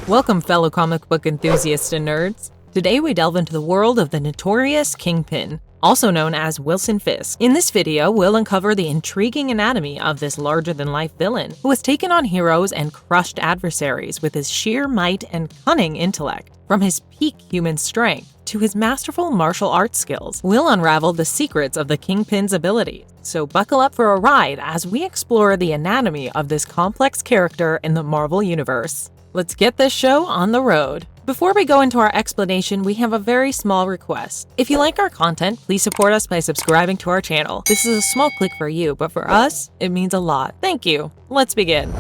Welcome, fellow comic book enthusiasts and nerds. Today we delve into the world of the notorious Kingpin, also known as Wilson Fisk. In this video, we'll uncover the intriguing anatomy of this larger-than-life villain, who has taken on heroes and crushed adversaries with his sheer might and cunning intellect. From his peak human strength to his masterful martial arts skills, we'll unravel the secrets of the Kingpin's abilities. So buckle up for a ride as we explore the anatomy of this complex character in the Marvel Universe. Let's get this show on the road. Before we go into our explanation, we have a very small request. If you like our content, please support us by subscribing to our channel. This is a small click for you, but for us, it means a lot. Thank you. Let's begin. If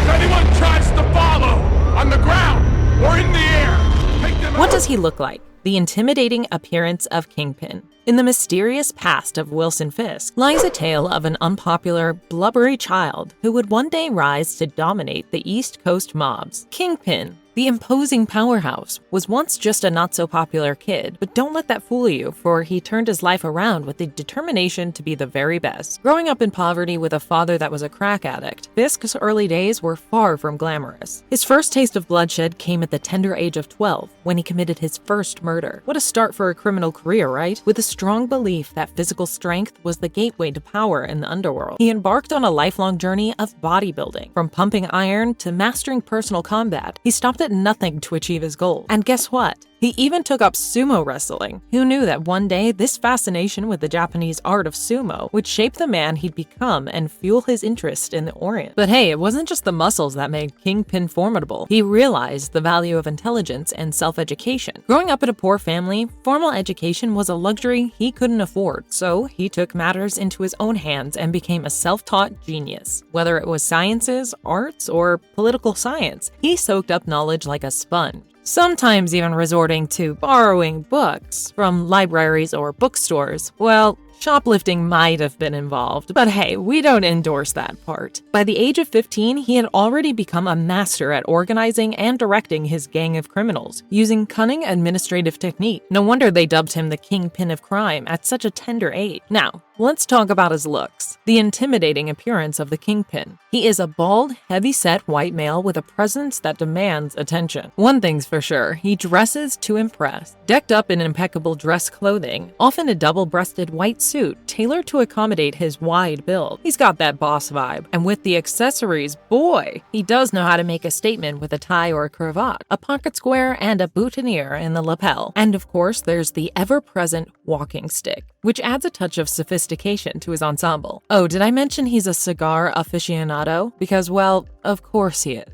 anyone tries to follow, on the ground or in the air, take them out. What does he look like? The intimidating appearance of Kingpin. In the mysterious past of Wilson Fisk lies a tale of an unpopular, blubbery child who would one day rise to dominate the East Coast mobs. Kingpin, the imposing powerhouse, was once just a not-so-popular kid, but don't let that fool you, for he turned his life around with the determination to be the very best. Growing up in poverty with a father that was a crack addict, Fisk's early days were far from glamorous. His first taste of bloodshed came at the tender age of 12, when he committed his first murder. What a start for a criminal career, right? With a strong belief that physical strength was the gateway to power in the underworld, he embarked on a lifelong journey of bodybuilding. From pumping iron to mastering personal combat, he stopped at nothing to achieve his goal. And guess what? He even took up sumo wrestling. Who knew that one day this fascination with the Japanese art of sumo would shape the man he'd become and fuel his interest in the Orient? But hey, it wasn't just the muscles that made Kingpin formidable. He realized the value of intelligence and self-education. Growing up in a poor family, formal education was a luxury he couldn't afford, so he took matters into his own hands and became a self-taught genius. Whether it was sciences, arts, or political science, he soaked up knowledge like a sponge. Sometimes even resorting to borrowing books from libraries or bookstores. Well, shoplifting might have been involved, but hey, we don't endorse that part. By the age of 15, he had already become a master at organizing and directing his gang of criminals, using cunning administrative technique. No wonder they dubbed him the Kingpin of crime at such a tender age. Now, let's talk about his looks. The intimidating appearance of the Kingpin. He is a bald, heavy-set white male with a presence that demands attention. One thing's for sure, he dresses to impress. Decked up in impeccable dress clothing, often a double-breasted white suit tailored to accommodate his wide build. He's got that boss vibe. And with the accessories, boy, he does know how to make a statement with a tie or a cravat, a pocket square, and a boutonniere in the lapel. And of course, there's the ever-present walking stick, which adds a touch of sophistication to his ensemble. Oh, did I mention he's a cigar aficionado? Because, well, of course he is.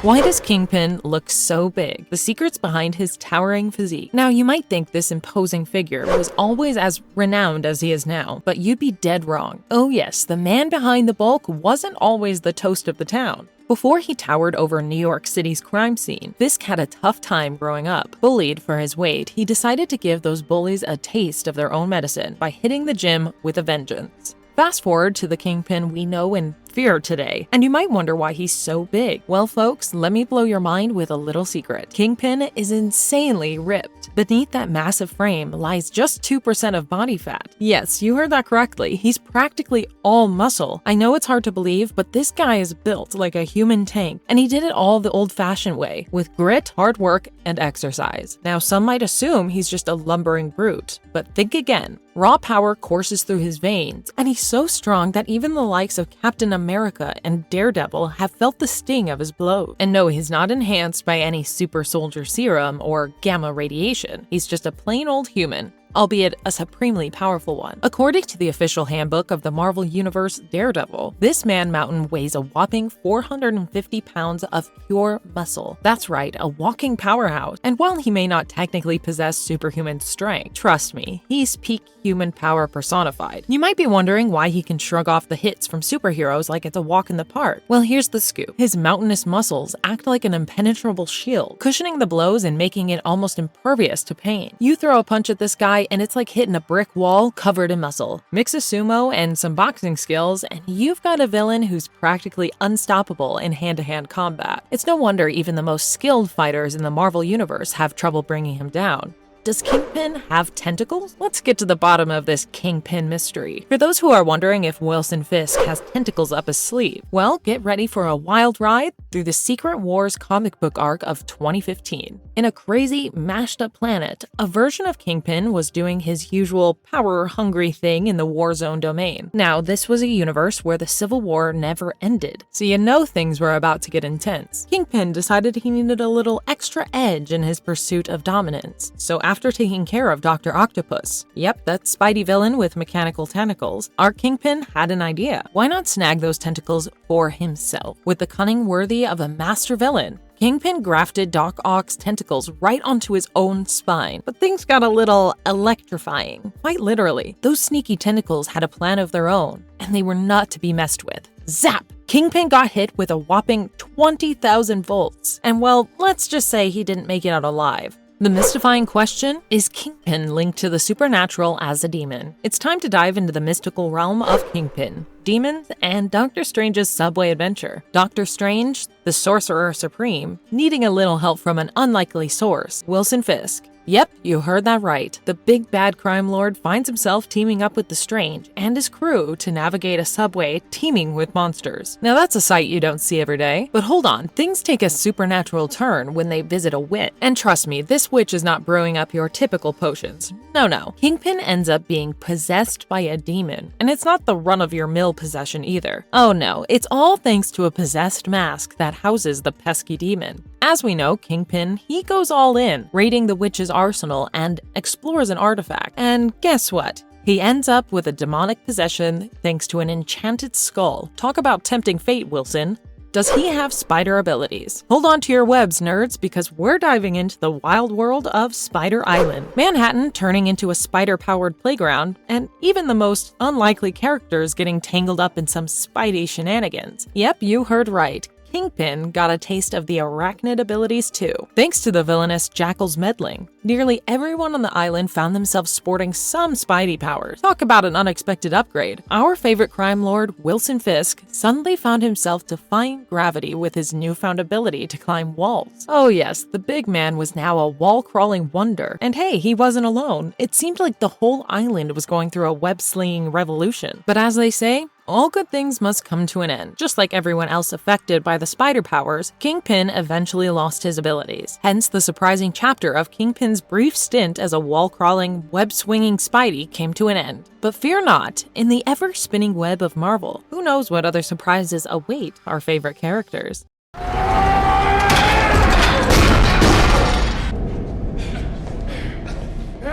Why does Kingpin look so big? The secret's behind his towering physique. Now, you might think this imposing figure was always as renowned as he is now, but you'd be dead wrong. Oh yes, the man behind the bulk wasn't always the toast of the town. Before he towered over New York City's crime scene, Fisk had a tough time growing up. Bullied for his weight, he decided to give those bullies a taste of their own medicine by hitting the gym with a vengeance. Fast forward to the Kingpin we know and fear today, and you might wonder why he's so big. Well, folks, let me blow your mind with a little secret. Kingpin is insanely ripped. Beneath that massive frame lies just 2% of body fat. Yes, you heard that correctly. He's practically all muscle. I know it's hard to believe, but this guy is built like a human tank, and he did it all the old-fashioned way, with grit, hard work, and exercise. Now, some might assume he's just a lumbering brute, but think again. Raw power courses through his veins, and he's so strong that even the likes of Captain America and Daredevil have felt the sting of his blows. And no, he's not enhanced by any super soldier serum or gamma radiation. He's just a plain old human, albeit a supremely powerful one. According to the official handbook of the Marvel Universe Daredevil, this man-mountain weighs a whopping 450 pounds of pure muscle. That's right, a walking powerhouse. And while he may not technically possess superhuman strength, trust me, he's peak human power personified. You might be wondering why he can shrug off the hits from superheroes like it's a walk in the park. Well, here's the scoop. His mountainous muscles act like an impenetrable shield, cushioning the blows and making it almost impervious to pain. You throw a punch at this guy, guy, and it's like hitting a brick wall covered in muscle. Mix a sumo and some boxing skills, and you've got a villain who's practically unstoppable in hand-to-hand combat. It's no wonder even the most skilled fighters in the Marvel Universe have trouble bringing him down. Does Kingpin have tentacles? Let's get to the bottom of this Kingpin mystery. For those who are wondering if Wilson Fisk has tentacles up his sleeve, well, get ready for a wild ride through the Secret Wars comic book arc of 2015. In a crazy, mashed-up planet, a version of Kingpin was doing his usual power-hungry thing in the Warzone domain. Now, this was a universe where the Civil War never ended, so you know things were about to get intense. Kingpin decided he needed a little extra edge in his pursuit of dominance, so after taking care of Dr. Octopus, yep, that Spidey villain with mechanical tentacles, our Kingpin had an idea. Why not snag those tentacles for himself? With the cunning worthy of a master villain, Kingpin grafted Doc Ock's tentacles right onto his own spine, but things got a little electrifying. Quite literally, those sneaky tentacles had a plan of their own, and they were not to be messed with. Zap! Kingpin got hit with a whopping 20,000 volts, and well, let's just say he didn't make it out alive. The mystifying question, is Kingpin linked to the supernatural as a demon? It's time to dive into the mystical realm of Kingpin, demons, and Doctor Strange's subway adventure. Doctor Strange, the Sorcerer Supreme, needing a little help from an unlikely source, Wilson Fisk. Yep, you heard that right. The big bad crime lord finds himself teaming up with the Strange and his crew to navigate a subway teeming with monsters. Now that's a sight you don't see every day. But hold on, things take a supernatural turn when they visit a witch. And trust me, this witch is not brewing up your typical potions. No. Kingpin ends up being possessed by a demon, and it's not the run-of-your-mill possession either. Oh no, it's all thanks to a possessed mask that houses the pesky demon. As we know, Kingpin, he goes all in, raiding the witch's arsenal and explores an artifact. And guess what? He ends up with a demonic possession thanks to an enchanted skull. Talk about tempting fate, Wilson. Does he have spider abilities? Hold on to your webs, nerds, because we're diving into the wild world of Spider Island. Manhattan turning into a spider-powered playground, and even the most unlikely characters getting tangled up in some Spidey shenanigans. Yep, you heard right. Kingpin got a taste of the arachnid abilities too. Thanks to the villainous Jackal's meddling, nearly everyone on the island found themselves sporting some Spidey powers. Talk about an unexpected upgrade. Our favorite crime lord, Wilson Fisk, suddenly found himself defying gravity with his newfound ability to climb walls. Oh yes, the big man was now a wall-crawling wonder. And hey, he wasn't alone. It seemed like the whole island was going through a web-slinging revolution. But as they say, all good things must come to an end. Just like everyone else affected by the spider powers, Kingpin eventually lost his abilities. Hence, the surprising chapter of Kingpin's brief stint as a wall-crawling, web-swinging Spidey came to an end. But fear not, in the ever-spinning web of Marvel, who knows what other surprises await our favorite characters.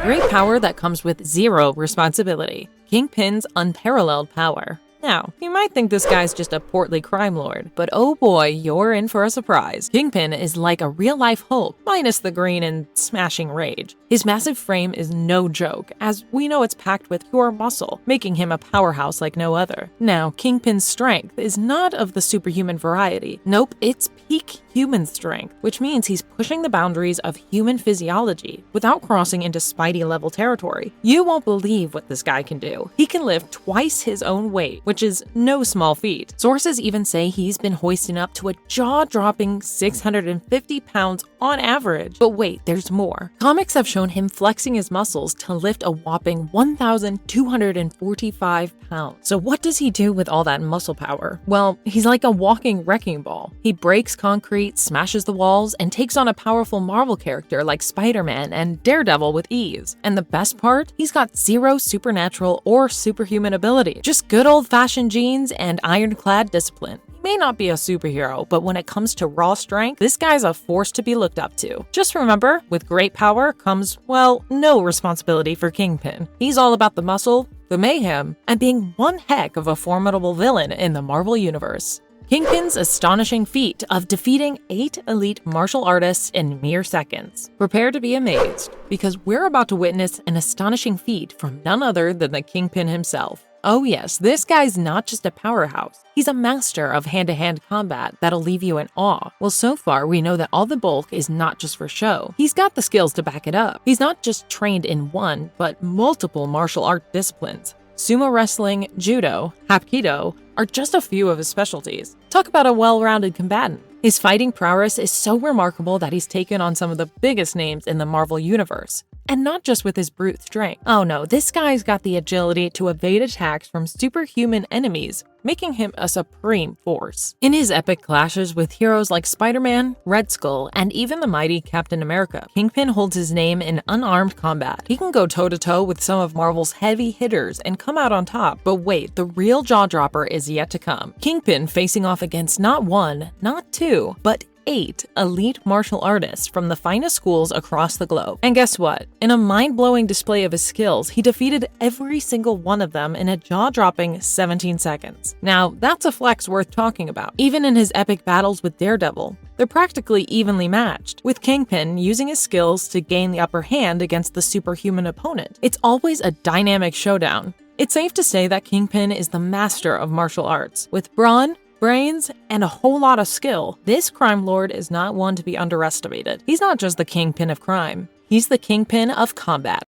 Great power that comes with zero responsibility. Kingpin's unparalleled power. Now, you might think this guy's just a portly crime lord, but oh boy, you're in for a surprise. Kingpin is like a real-life Hulk, minus the green and smashing rage. His massive frame is no joke, as we know it's packed with pure muscle, making him a powerhouse like no other. Now, Kingpin's strength is not of the superhuman variety. Nope, it's peak human strength, which means he's pushing the boundaries of human physiology without crossing into Spidey-level territory. You won't believe what this guy can do. He can lift twice his own weight, which is no small feat. Sources even say he's been hoisting up to a jaw-dropping 650 pounds on average. But wait, there's more. Comics have shown him flexing his muscles to lift a whopping 1,245 pounds. So what does he do with all that muscle power? Well, he's like a walking wrecking ball. He breaks concrete, smashes the walls, and takes on a powerful Marvel character like Spiderman and Daredevil with ease. And the best part? He's got zero supernatural or superhuman ability. Just good old-fashioned genes and ironclad discipline. He may not be a superhero, but when it comes to raw strength, this guy's a force to be looked up to. Just remember, with great power comes, well, no responsibility for Kingpin. He's all about the muscle, the mayhem, and being one heck of a formidable villain in the Marvel Universe. Kingpin's astonishing feat of defeating 8 elite martial artists in mere seconds. Prepare to be amazed, because we're about to witness an astonishing feat from none other than the Kingpin himself. Oh yes, this guy's not just a powerhouse. He's a master of hand-to-hand combat that'll leave you in awe. Well, so far we know that all the bulk is not just for show. He's got the skills to back it up. He's not just trained in one, but multiple martial art disciplines. Sumo wrestling, judo, hapkido are just a few of his specialties. Talk about a well-rounded combatant. His fighting prowess is so remarkable that he's taken on some of the biggest names in the Marvel Universe. And not just with his brute strength. Oh no, this guy's got the agility to evade attacks from superhuman enemies, making him a supreme force. In his epic clashes with heroes like Spiderman, Red Skull, and even the mighty Captain America, Kingpin holds his name in unarmed combat. He can go toe-to-toe with some of Marvel's heavy hitters and come out on top. But wait, the real jaw-dropper is yet to come. Kingpin facing off against not one, not two, but 8 elite martial artists from the finest schools across the globe. And guess what? In a mind-blowing display of his skills, he defeated every single one of them in a jaw-dropping 17 seconds. Now, that's a flex worth talking about. Even in his epic battles with Daredevil, they're practically evenly matched, with Kingpin using his skills to gain the upper hand against the superhuman opponent. It's always a dynamic showdown. It's safe to say that Kingpin is the master of martial arts. With brawn, brains, and a whole lot of skill, this crime lord is not one to be underestimated. He's not just the kingpin of crime, he's the kingpin of combat.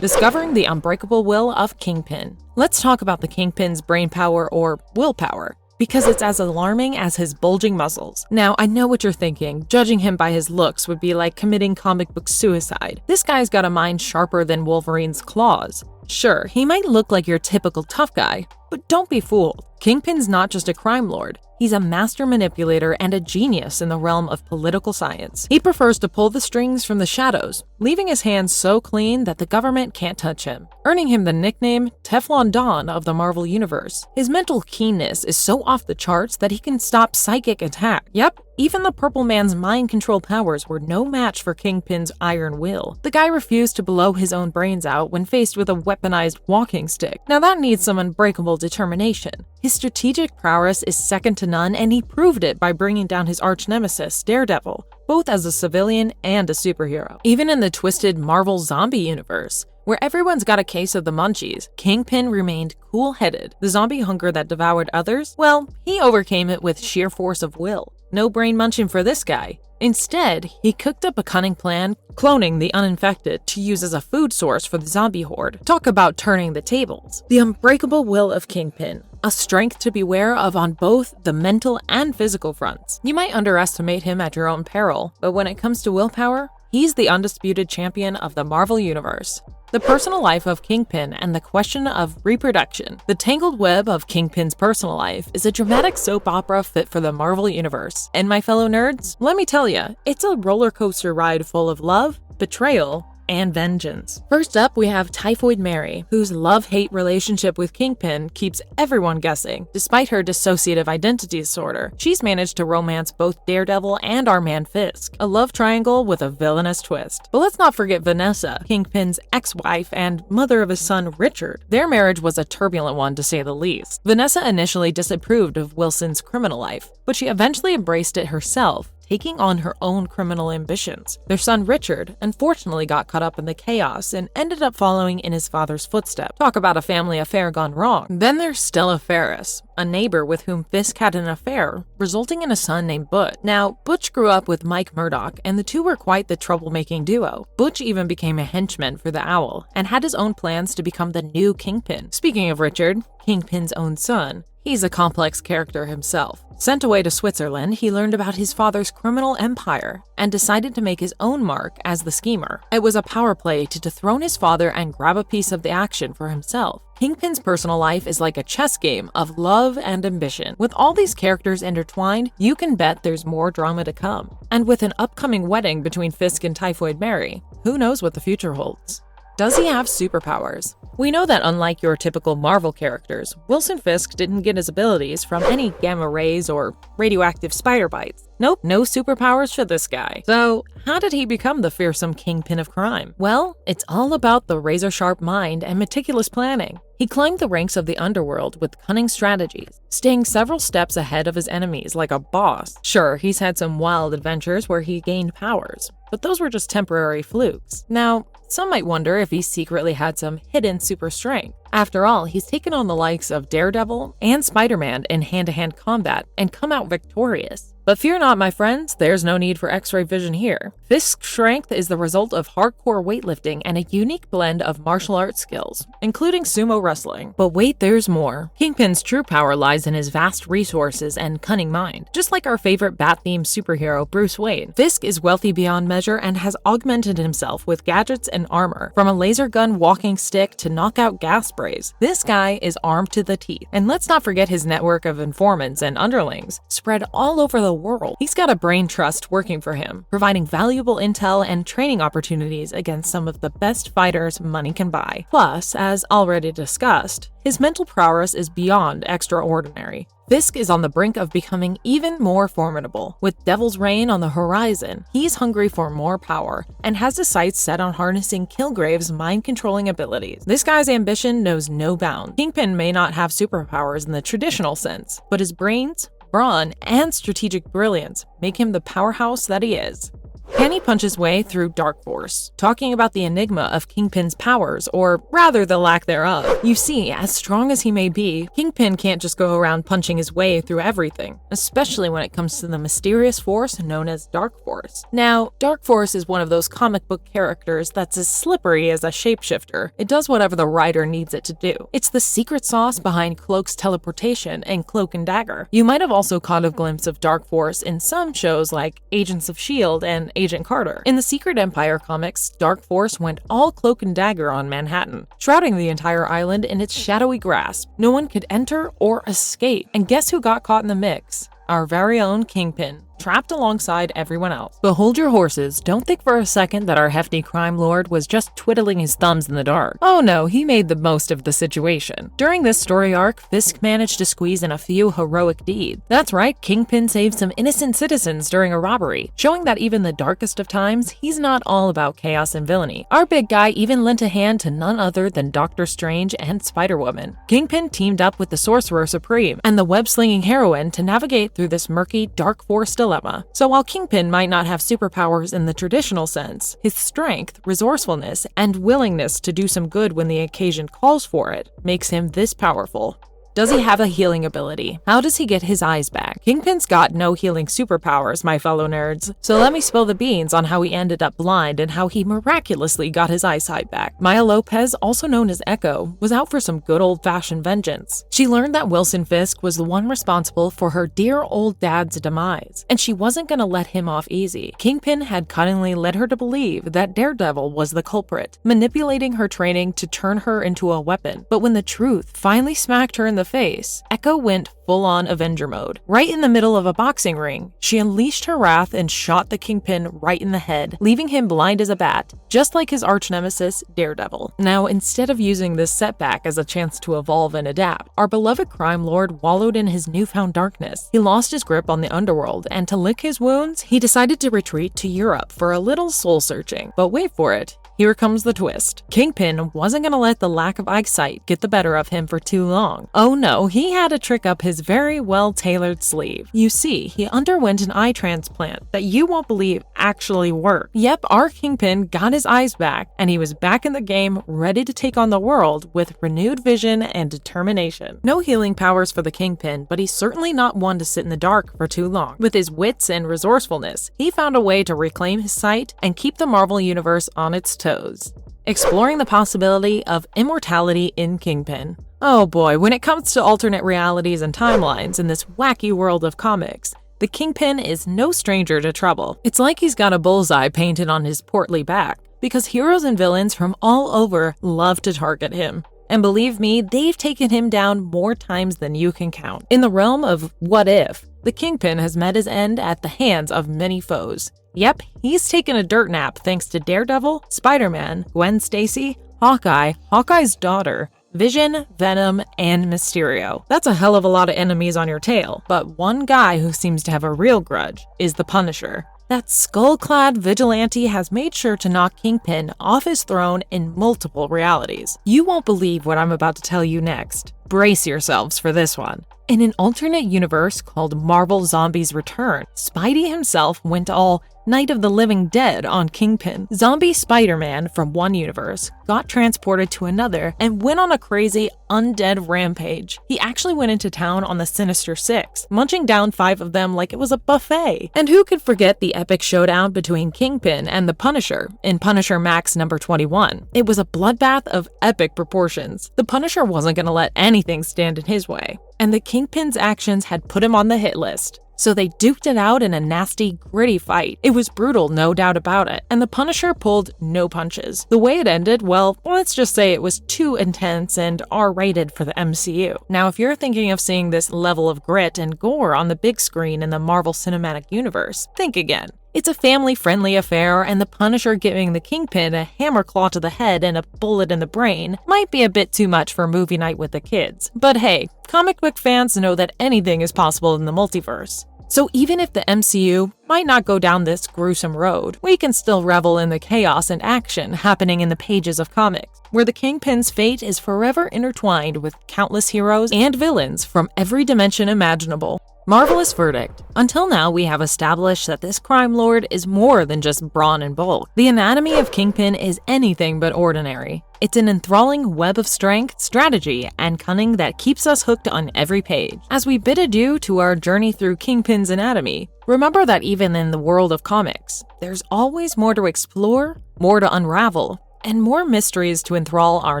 Discovering the unbreakable will of Kingpin. Let's talk about the Kingpin's brainpower or willpower, because it's as alarming as his bulging muscles. Now, I know what you're thinking. Judging him by his looks would be like committing comic book suicide. This guy's got a mind sharper than Wolverine's claws. Sure, he might look like your typical tough guy, but don't be fooled. Kingpin's not just a crime lord. He's a master manipulator and a genius in the realm of political science. He prefers to pull the strings from the shadows, leaving his hands so clean that the government can't touch him, earning him the nickname Teflon Don of the Marvel Universe. His mental keenness is so off the charts that he can stop psychic attack. Yep, even the Purple Man's mind control powers were no match for Kingpin's iron will. The guy refused to blow his own brains out when faced with a weaponized walking stick. Now that needs some unbreakable determination. His strategic prowess is second to none, and he proved it by bringing down his arch-nemesis, Daredevil, both as a civilian and a superhero. Even in the twisted Marvel zombie universe, where everyone's got a case of the munchies, Kingpin remained cool-headed. The zombie hunger that devoured others? Well, he overcame it with sheer force of will. No brain munching for this guy. Instead, he cooked up a cunning plan, cloning the uninfected to use as a food source for the zombie horde. Talk about turning the tables. The unbreakable will of Kingpin, a strength to beware of on both the mental and physical fronts. You might underestimate him at your own peril, but when it comes to willpower, he's the undisputed champion of the Marvel Universe. The personal life of Kingpin and the question of reproduction. The tangled web of Kingpin's personal life is a dramatic soap opera fit for the Marvel Universe. And my fellow nerds, let me tell ya, it's a roller coaster ride full of love, betrayal, and vengeance. First up, we have Typhoid Mary, whose love-hate relationship with Kingpin keeps everyone guessing. Despite her dissociative identity disorder, she's managed to romance both Daredevil and our man Fisk, a love triangle with a villainous twist. But let's not forget Vanessa, Kingpin's ex-wife and mother of his son Richard. Their marriage was a turbulent one, to say the least. Vanessa initially disapproved of Wilson's criminal life, but she eventually embraced it herself, taking on her own criminal ambitions. Their son Richard unfortunately got caught up in the chaos and ended up following in his father's footsteps. Talk about a family affair gone wrong. Then there's Stella Ferris, a neighbor with whom Fisk had an affair, resulting in a son named Butch. Now, Butch grew up with Mike Murdock, and the two were quite the troublemaking duo. Butch even became a henchman for the Owl, and had his own plans to become the new Kingpin. Speaking of Richard, Kingpin's own son, he's a complex character himself. Sent away to Switzerland, he learned about his father's criminal empire and decided to make his own mark as the schemer. It was a power play to dethrone his father and grab a piece of the action for himself. Kingpin's personal life is like a chess game of love and ambition. With all these characters intertwined, you can bet there's more drama to come. And with an upcoming wedding between Fisk and Typhoid Mary, who knows what the future holds? Does he have superpowers? We know that unlike your typical Marvel characters, Wilson Fisk didn't get his abilities from any gamma rays or radioactive spider bites. Nope, no superpowers for this guy. So, how did he become the fearsome kingpin of crime? Well, it's all about the razor-sharp mind and meticulous planning. He climbed the ranks of the underworld with cunning strategies, staying several steps ahead of his enemies like a boss. Sure, he's had some wild adventures where he gained powers, but those were just temporary flukes. Now, some might wonder if he secretly had some hidden super strength. After all, he's taken on the likes of Daredevil and Spiderman in hand-to-hand combat and come out victorious. But fear not, my friends, there's no need for X-ray vision here. Fisk's strength is the result of hardcore weightlifting and a unique blend of martial arts skills, including sumo wrestling. But wait, there's more. Kingpin's true power lies in his vast resources and cunning mind. Just like our favorite bat-themed superhero, Bruce Wayne, Fisk is wealthy beyond measure and has augmented himself with gadgets and armor, from a laser gun walking stick to knockout gas sprays. This guy is armed to the teeth. And let's not forget his network of informants and underlings, spread all over the world. He's got a brain trust working for him, providing valuable intel and training opportunities against some of the best fighters money can buy. Plus, as already discussed, his mental prowess is beyond extraordinary. Fisk is on the brink of becoming even more formidable. With Devil's Reign on the horizon, he's hungry for more power and has his sights set on harnessing Kilgrave's mind-controlling abilities. This guy's ambition knows no bounds. Kingpin may not have superpowers in the traditional sense, but his brains, brawn, and strategic brilliance make him the powerhouse that he is. Can he punch his way through Dark Force? Talking about the enigma of Kingpin's powers, or rather the lack thereof. You see, as strong as he may be, Kingpin can't just go around punching his way through everything, especially when it comes to the mysterious force known as Dark Force. Now, Dark Force is one of those comic book characters that's as slippery as a shapeshifter. It does whatever the writer needs it to do. It's the secret sauce behind Cloak's teleportation and Cloak and Dagger. You might have also caught a glimpse of Dark Force in some shows like Agents of S.H.I.E.L.D. and Agent Carter. In the Secret Empire comics, Dark Force went all Cloak and Dagger on Manhattan, shrouding the entire island in its shadowy grasp. No one could enter or escape. And guess who got caught in the mix? Our very own Kingpin, trapped alongside everyone else. But hold your horses, don't think for a second that our hefty crime lord was just twiddling his thumbs in the dark. Oh no, he made the most of the situation. During this story arc, Fisk managed to squeeze in a few heroic deeds. That's right, Kingpin saved some innocent citizens during a robbery, showing that even the darkest of times, he's not all about chaos and villainy. Our big guy even lent a hand to none other than Doctor Strange and Spider-Woman. Kingpin teamed up with the Sorcerer Supreme and the web-slinging heroine to navigate through this murky Dark Force dilemma. So while Kingpin might not have superpowers in the traditional sense, his strength, resourcefulness, and willingness to do some good when the occasion calls for it makes him this powerful. Does he have a healing ability? How does he get his eyes back? Kingpin's got no healing superpowers, my fellow nerds. So let me spill the beans on how he ended up blind and how he miraculously got his eyesight back. Maya Lopez, also known as Echo, was out for some good old-fashioned vengeance. She learned that Wilson Fisk was the one responsible for her dear old dad's demise, and she wasn't gonna let him off easy. Kingpin had cunningly led her to believe that Daredevil was the culprit, manipulating her training to turn her into a weapon. But when the truth finally smacked her in the face, Echo went full-on Avenger mode. Right in the middle of a boxing ring, she unleashed her wrath and shot the Kingpin right in the head, leaving him blind as a bat, just like his arch-nemesis, Daredevil. Now, instead of using this setback as a chance to evolve and adapt, our beloved crime lord wallowed in his newfound darkness. He lost his grip on the underworld, and to lick his wounds, he decided to retreat to Europe for a little soul-searching. But wait for it. Here comes the twist. Kingpin wasn't gonna let the lack of eyesight get the better of him for too long. Oh no, he had a trick up his very well-tailored sleeve. You see, he underwent an eye transplant that you won't believe actually worked. Yep, our Kingpin got his eyes back, and he was back in the game, ready to take on the world with renewed vision and determination. No healing powers for the Kingpin, but he's certainly not one to sit in the dark for too long. With his wits and resourcefulness, he found a way to reclaim his sight and keep the Marvel Universe on its toes, exploring the possibility of immortality in Kingpin. Oh boy, when it comes to alternate realities and timelines in this wacky world of comics, the Kingpin is no stranger to trouble. It's like he's got a bullseye painted on his portly back, because heroes and villains from all over love to target him. And believe me, they've taken him down more times than you can count. In the realm of what if, the Kingpin has met his end at the hands of many foes. Yep, he's taken a dirt nap thanks to Daredevil, Spider-Man, Gwen Stacy, Hawkeye, Hawkeye's daughter, Vision, Venom, and Mysterio. That's a hell of a lot of enemies on your tail, but one guy who seems to have a real grudge is the Punisher. That skull-clad vigilante has made sure to knock Kingpin off his throne in multiple realities. You won't believe what I'm about to tell you next. Brace yourselves for this one. In an alternate universe called Marvel Zombies Return, Spidey himself went all Night of the Living Dead on Kingpin. Zombie Spider-Man from one universe got transported to another and went on a crazy undead rampage. He actually went into town on the Sinister Six, munching down 5 of them like it was a buffet. And who could forget the epic showdown between Kingpin and the Punisher in Punisher Max number 21? It was a bloodbath of epic proportions. The Punisher wasn't going to let anything stand in his way, and the Kingpin's actions had put him on the hit list. So they duked it out in a nasty, gritty fight. It was brutal, no doubt about it, and the Punisher pulled no punches. The way it ended, well, let's just say it was too intense and R-rated for the MCU. Now, if you're thinking of seeing this level of grit and gore on the big screen in the Marvel Cinematic Universe, think again. It's a family-friendly affair, and the Punisher giving the Kingpin a hammer claw to the head and a bullet in the brain might be a bit too much for movie night with the kids. But hey, comic book fans know that anything is possible in the multiverse. So even if the MCU might not go down this gruesome road, we can still revel in the chaos and action happening in the pages of comics, where the Kingpin's fate is forever intertwined with countless heroes and villains from every dimension imaginable. Marvelous verdict. Until now, we have established that this crime lord is more than just brawn and bulk. The anatomy of Kingpin is anything but ordinary. It's an enthralling web of strength, strategy, and cunning that keeps us hooked on every page. As we bid adieu to our journey through Kingpin's anatomy, remember that even in the world of comics, there's always more to explore, more to unravel, and more mysteries to enthrall our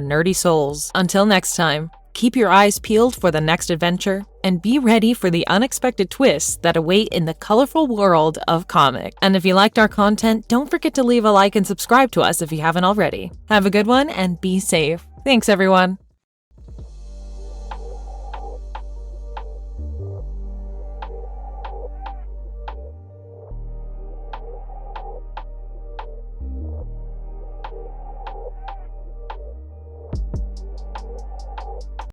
nerdy souls. Until next time, keep your eyes peeled for the next adventure, and be ready for the unexpected twists that await in the colorful world of comics. And if you liked our content, don't forget to leave a like and subscribe to us if you haven't already. Have a good one and be safe. Thanks, everyone.